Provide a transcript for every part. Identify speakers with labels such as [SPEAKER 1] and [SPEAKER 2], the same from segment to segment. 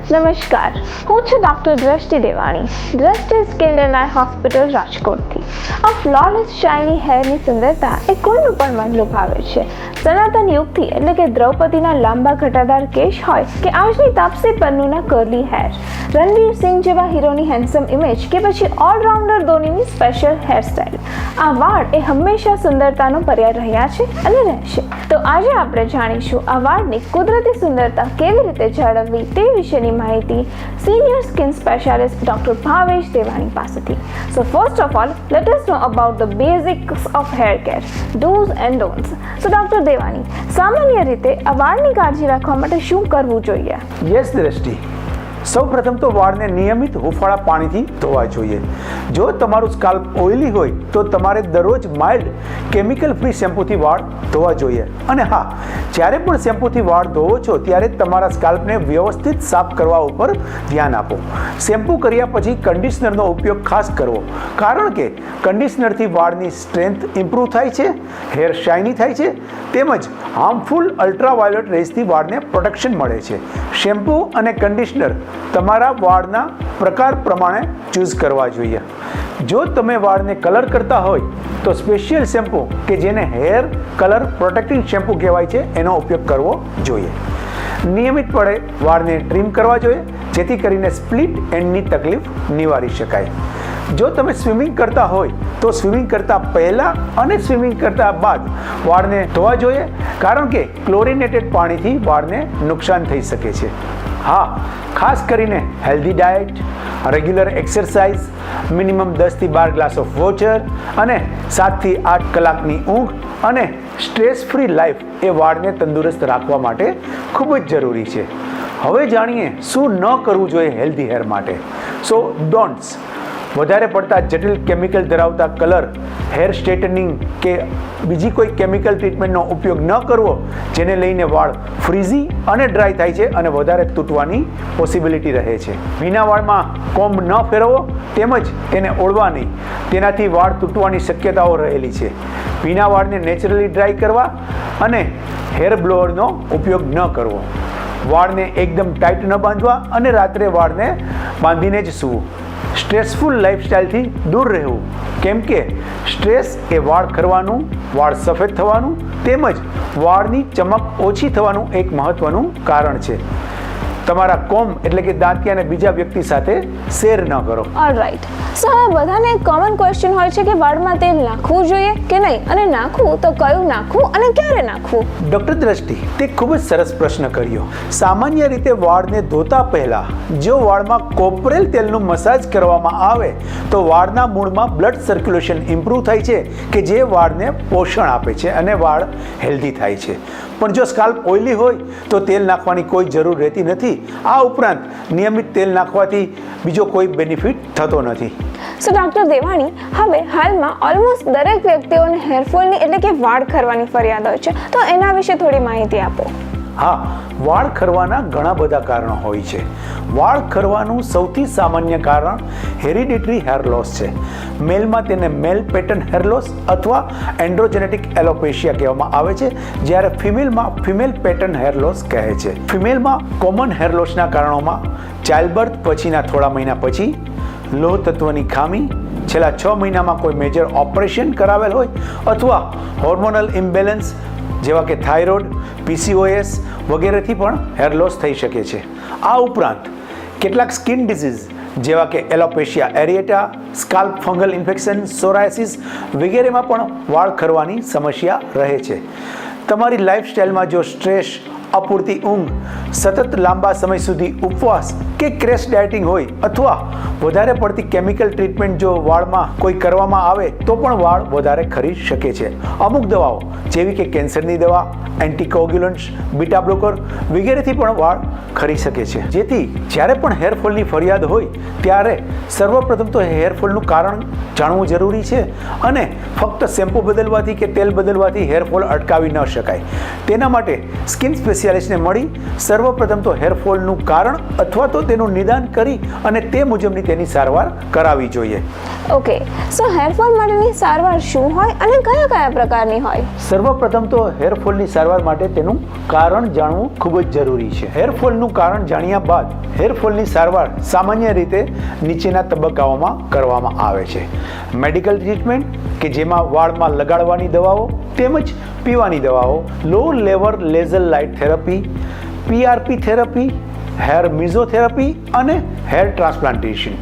[SPEAKER 1] નમસ્કાર, હું છું ડૉક્ટર દ્રષ્ટિ દેવાણી, દ્રષ્ટિ સ્કિન એન્ડ આઈ હોસ્પિટલ રાજકોટથી. આ ફ્લોલેસ શાઇની હેરની સુંદરતા એ કોઈનું પણ મન લુભાવે છે. સનાતન યુગથી એટલે કે દ્રૌપદીના લાંબા ઘટાદાર કેશ હોય કે આજની તાપસી પન્નુના કર્લી હેર, રણવીર સિંહ જેવા હીરોની હેન્ડસમ ઇમેજ કે પછી ઓલરાઉન્ડર ધોનીની સ્પેશિયલ હેરસ્ટાઇલ, આ વાળ એ હંમેશા સુંદરતાનો પર્યાય રહ્યા છે અને રહેશે. તો આજે આપણે જાણીશું આ વાળની કુદરતી સુંદરતા કેવી રીતે જાળવવી તે વિશેની માહિતી senior skin specialist doctor Bhavesh Devani પાસેથી. So first of all let us know about the basics of hair care, dos and don'ts. So doctor Devani, સામાન્ય રીતે આ વાળની કાળજી રાખવા માટે શું કરવું જોઈએ?
[SPEAKER 2] યસ દ્રષ્ટિ, સૌપ્રથમ તો વાળને નિયમિત હુંફાળા પાણીથી ધોવા જોઈએ. જો તમારું સ્કાલ્પ ઓઇલી હોય તો તમારે દરરોજ માઇલ્ડ કેમિકલ ફ્રી શેમ્પૂથી વાળ ધોવા જોઈએ. અને હા, જ્યારે પણ શેમ્પૂથી વાળ ધોવો છો ત્યારે તમારા સ્કાલ્પને વ્યવસ્થિત સાફ કરવા ઉપર ધ્યાન આપો. શેમ્પૂ કર્યા પછી કન્ડિશનરનો ઉપયોગ ખાસ કરવો, કારણ કે કન્ડિશનરથી વાળની સ્ટ્રેન્થ ઇમ્પ્રૂવ થાય છે, હેર શાઇની થાય છે, તેમજ હાર્મફુલ અલ્ટ્રાવાયોલેટ રેઝથી વાળને પ્રોટેક્શન મળે છે. શેમ્પૂ અને કન્ડિશનર તમારા વાળના પ્રકાર પ્રમાણે ચૂઝ કરવા જોઈએ. જો તમે વાળને કલર કરતા હોય તો સ્પેશિયલ શેમ્પૂ કે જેને હેર કલર પ્રોટેક્ટિંગ શેમ્પૂ કહેવાય છે એનો ઉપયોગ કરવો જોઈએ. નિયમિતપણે વાળને ટ્રીમ કરવા જોઈએ જેથી કરીને સ્પ્લિટ એન્ડની તકલીફ નિવારી શકાય. જો તમે સ્વિમિંગ કરતા હોય તો સ્વિમિંગ કરતા પહેલાં અને સ્વિમિંગ કરતા બાદ વાળને ધોવા જોઈએ, કારણ કે ક્લોરિનેટેડ પાણીથી વાળને નુકસાન થઈ શકે છે. હા, ખાસ કરીને healthy diet, regular exercise, minimum 10થી 12 ગ્લાસ ઓફ વોટર અને 7થી 8 કલાકની ઊંઘ અને સ્ટ્રેસ ફ્રી લાઈફ એ વાળને તંદુરસ્ત રાખવા માટે ખૂબ જ જરૂરી છે. હવે જાણીએ શું ન કરવું જોઈએ હેલ્ધી હેર માટે. સો ડોન્ટ્સ: વધારે પડતા જટિલ કેમિકલ ધરાવતા કલર, હેર સ્ટ્રેટનિંગ કે બીજી કોઈ કેમિકલ ટ્રીટમેન્ટનો ઉપયોગ ન કરવો, જેને લઈને વાળ ફ્રીઝી અને ડ્રાય થાય છે અને વધારે તૂટવાની પોસિબિલિટી રહે છે. ભીના વાળમાં કોમ્બ ન ફેરવો તેમજ તેને ઓળવા નહીં, તેનાથી વાળ તૂટવાની શક્યતાઓ રહેલી છે. ભીના વાળને નેચરલી ડ્રાય કરવા અને હેર બ્લોઅરનો ઉપયોગ ન કરવો. વાળને એકદમ ટાઈટ ન બાંધવા અને રાત્રે વાળને બાંધીને જ સૂવું. સ્ટ્રેસફુલ લાઈફસ્ટાઈલથી દૂર રહેવું, કેમ કે સ્ટ્રેસ એ વાળ ખરવાનું, વાળ સફેદ થવાનું તેમજ વાળની ચમક ઓછી થવાનું એક મહત્વનું કારણ છે. તમારા કોમ્બ એટલે કે દાંતિયાને બીજા વ્યક્તિ સાથે શેર ન કરો.
[SPEAKER 1] ઓલરાઈટ. સો હવે બધાને એક કોમન ક્વેશ્ચન હોય છે કે વાળમાં તેલ નાખવું જોઈએ કે નહીં, અને નાખવું તો કયું નાખવું અને ક્યારે નાખવું?
[SPEAKER 2] ડૉક્ટર દ્રષ્ટિ, તે ખૂબ જ સરસ પ્રશ્ન કર્યો. સામાન્ય રીતે વાળને ધોતા પહેલા જો વાળમાં કોપરેલ તેલનું મસાજ કરવામાં આવે તો વાળના મૂળમાં બ્લડ સર્ક્યુલેશન ઇમ્પ્રૂવ થાય છે કે જે વાળને પોષણ આપે છે અને વાળ હેલ્ધી થાય છે. પણ જો સ્કાલ્પ ઓઇલી હોય તો તેલ નાખવાની કોઈ જરૂર રહેતી નથી. આ ઉપરાંત નિયમિત તેલ નાખવાથી બીજો કોઈ બેનિફિટ થતો નથી.
[SPEAKER 1] સો ડોક્ટર દેવાણી, હવે હાલમાં ઓલમોસ્ટ દરેક વ્યક્તિઓને હેરફોલની એટલે કે વાળ ખરવાની ફરિયાદ હોય છે, તો એના વિશે થોડી માહિતી આપો.
[SPEAKER 2] હા, વાળ ખરવાના ઘણા બધા કારણો હોય છે. વાળ ખરવાનું સૌથી સામાન્ય કારણ હેરિડિટરી હેર લોસ છે. મેલમાં તેને મેલ પેટર્ન હેર લોસ અથવા એન્ડ્રોજેનેટિક એલોપેશિયા કહેવામાં આવે છે, જ્યારે ફિમેલમાં ફિમેલ પેટર્ન હેર લોસ કહે છે. ફિમેલમાં કોમન હેર લોસના કારણોમાં ચાઇલ્ડબર્થ પછીના થોડા મહિના પછી, લોહ તત્વની ખામી, છેલ્લા 6 મહિનામાં કોઈ મેજર ઓપરેશન કરાવેલ હોય અથવા હોર્મોનલ ઇમ્બેલેન્સ જેવા કે થાઇરોઇડ, PCOS વગેરેથી પણ હેર લોસ થઈ શકે છે. આ ઉપરાંત કેટલાક સ્કિન ડિઝીઝ જેવા કે alopecia એરિએટા, scalp fungal infection, psoriasis વગેરેમાં પણ વાળ ખરવાની સમસ્યા રહે છે. તમારી લાઈફસ્ટાઈલમાં જો સ્ટ્રેસ, અપૂરતી ઊંઘ, સતત લાંબા સમય સુધી ઉપવાસ કે ક્રેશ ડાયટિંગ હોય અથવા વધારે પડતી કેમિકલ ટ્રીટમેન્ટ જો વાળમાં કોઈ કરવામાં આવે તો પણ વાળ વધારે ખરી શકે છે. અમુક દવાઓ જેવી કે કેન્સરની દવા, એન્ટીકોગ્યુલન્ટ્સ, બીટા બ્લોકર વગેરેથી પણ વાળ ખરી શકે છે. જેથી જ્યારે પણ હેરફોલની ફરિયાદ હોય ત્યારે સર્વપ્રથમ તો હેરફોલનું કારણ જાણવું જરૂરી છે અને ફક્ત શેમ્પૂ બદલવાથી કે તેલ બદલવાથી હેરફોલ અટકાવી ન શકાય. તેના માટે સ્કિન સ્પેશિયાલિસ્ટ સ્પેશિયાલિસ્ટને મળી સર્વપ્રથમ તો હેરફોલનું કારણ અથવા તો તેનું નિદાન કરી અને તે મુજબની તેની સારવાર કરાવવી જોઈએ.
[SPEAKER 1] ઓકે, સો હેરફોલ માટેની સારવાર શું હોય અને કયા કયા પ્રકારની હોય?
[SPEAKER 2] સર્વપ્રથમ તો હેરફોલની સારવાર માટે તેનું કારણ જાણવું ખૂબ જ જરૂરી છે. હેરફોલનું કારણ જાણ્યા બાદ હેરફોલની સારવાર સામાન્ય રીતે નીચેના તબક્કાઓમાં કરવામાં આવે છે. મેડિકલ ટ્રીટમેન્ટ કે જેમાં વાળમાં લગાડવાની દવાઓ તેમજ પીવાની દવાઓ, low level laser light therapy, PRP therapy, hair mesotherapy અને હેર ટ્રાન્સપ્લાન્ટેશન.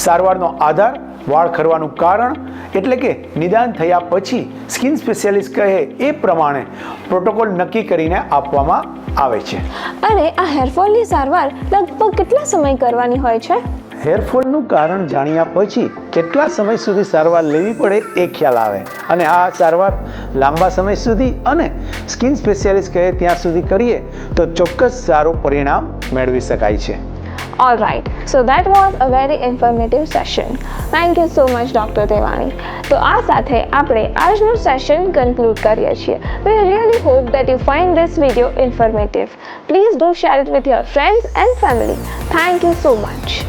[SPEAKER 2] સારવારનો આધાર વાળ ખરવાનું કારણ એટલે કે નિદાન થયા પછી સ્કિન સ્પેશિયાલિસ્ટ કહે એ પ્રમાણે પ્રોટોકોલ નક્કી કરીને આપવામાં આવે છે.
[SPEAKER 1] અને આ હેરફોલની સારવાર લગભગ કેટલા સમય કરવાની હોય છે?
[SPEAKER 2] હેરફોલનું કારણ જાણ્યા પછી કેટલા સમય સુધી સારવાર લેવી પડે એ ખ્યાલ આવે અને આ સારવાર લાંબા સમય સુધી અને સ્કિન સ્પેશિયાલિસ્ટ કહે ત્યાં સુધી કરીએ તો ચોક્કસ સારું પરિણામ મેળવી શકાય છે.
[SPEAKER 1] All right, so that was a very informative session. Thank you so much, Dr. Devani. તો આ સાથે આપણે આજનું સેશન કન્ક્લુડ કરીએ છીએ. We really hope that you find this video informative. Please do share it with your friends and family. Thank you so much.